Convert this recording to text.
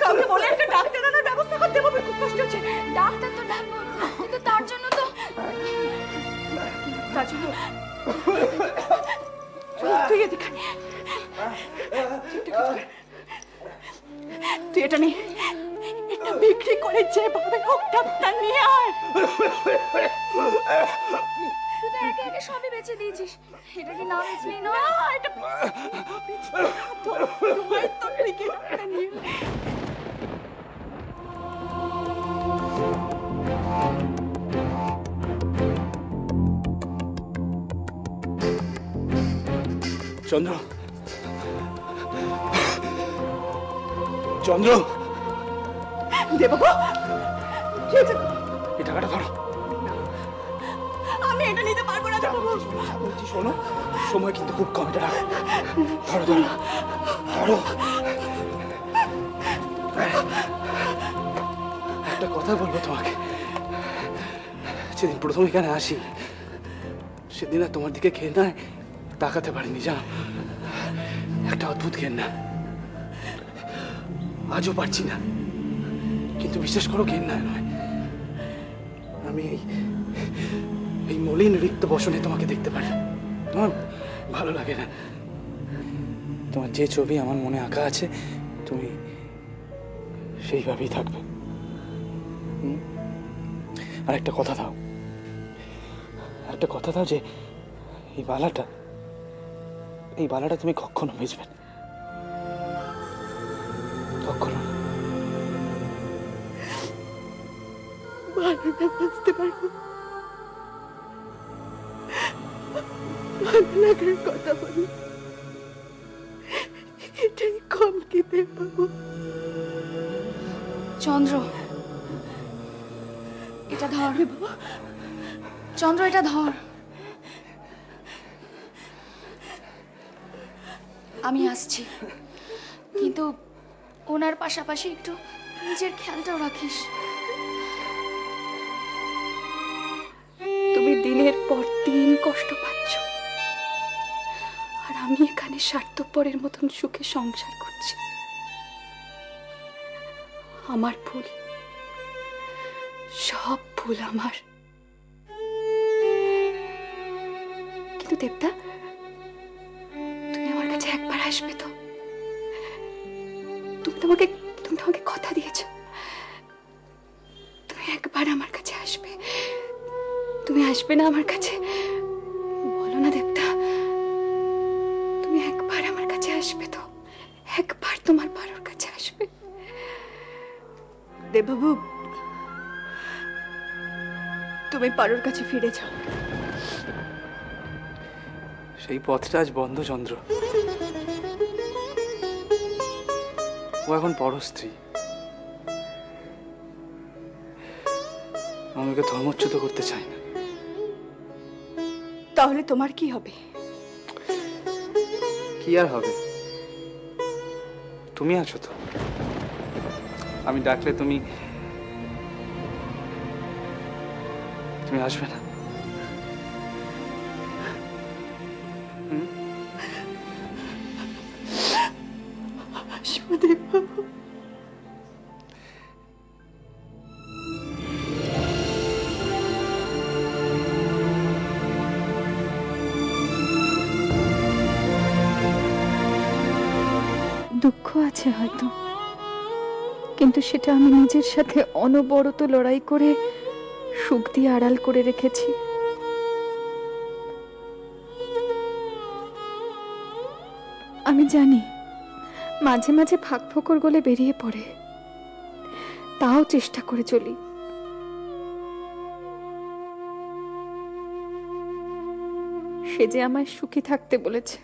কাউকে বলে একটা ডাক্তার আনার ব্যবস্থা করতে হবে, খুব কষ্ট হচ্ছে। ডাক্তার তো ডাকবো, কিন্তু তার জন্য তো তুই এদিকে, তুই এটা নিয়ে এটা বিক্রি করে যেভাবে হোক ডাক্তার নিয়ে আয়। তুই তো একে একে সবই বেঁচে দিয়েছিস, এটা কি না বেচলেই নয়? এটা তোর দিকে ডাক্তার নিয়ে চন্দ্র, চন্দ্র, দেববাবু, এই টাকাটা ধরো। আমি এটা নিতে পারবো না দেববাবু। বলছি শোনো, সময় কিন্তু খুব কম, এটা রাখো। ধরো ধরো ধরো। একটা কথা বলবো তোমাকে, যেদিন প্রথম এখানে আসি সেদিন আর তোমার দিকে খেয়ে নয় তাকাতে পারিনি, জানো? একটা অদ্ভুত ঘেন্না, আজও পারছি না। কিন্তু বিশ্বাস করো, ঘেন্না নয়, আমি এই মলিন রিক্ত বসনে তোমাকে দেখতে পারি। তোমার ভালো লাগে না? তোমার যে ছবি আমার মনে আঁকা আছে তুমি সেইভাবেই থাকবে। আর একটা কথা দাও, একটা কথা দাও যে এই বালাটা তুমি কখনো বেচবে না, কখনো। ভালো না বুঝতে পারবো, ভালো লাগার কথা বলি, এটাই কম কি দেববাবু? চন্দ্র, এটা ধর চন্দ্র, এটা ধর। আমি আসছি, কিন্তু ওনার পাশাপাশি একটু নিজের খেয়ালটাও রাখিস। তুমি দিনের পর দিন কষ্ট পাচ্ছ, আর আমি এখানে স্বার্থপরের মতন সুখে সংসার করছি। আমার ভুল, সব ভুল আমার। কিন্তু দেবদা, তুমি আমার কাছে একবার আসবে তো? তুমি তোমাকে কথা দিয়েছ, তুমি একবার আমার কাছে আসবে। তুমি আসবে না আমার কাছে? বলো না দেবদা, তুমি একবার আমার কাছে আসবে তো? একবার তোমার পারোর কাছে আসবে? দেববাবু, তুমি পারোর কাছে ফিরে যাও। সেই পথটা আজ বন্ধ, চন্দ্র। ও এখন পরস্ত্রী, আমি ওকে ধর্মচ্যুত করতে চাই না। তাহলে তোমার কি হবে? কি আর হবে? তুমি আছো তো, আমি ডাকলে তুমি আসবে না? দেববাবু, দুঃখ আছে হয়তো, কিন্তু সেটা আমি নিজের সাথে অনবরত লড়াই করে সুখ দিয়ে আড়াল করে রেখেছি। আমি জানি মাঝে মাঝে ফাঁক ফোকর গলে বেরিয়ে পড়ে, তাও চেষ্টা করে চলি। সে যে আমায় সুখী থাকতে বলেছে,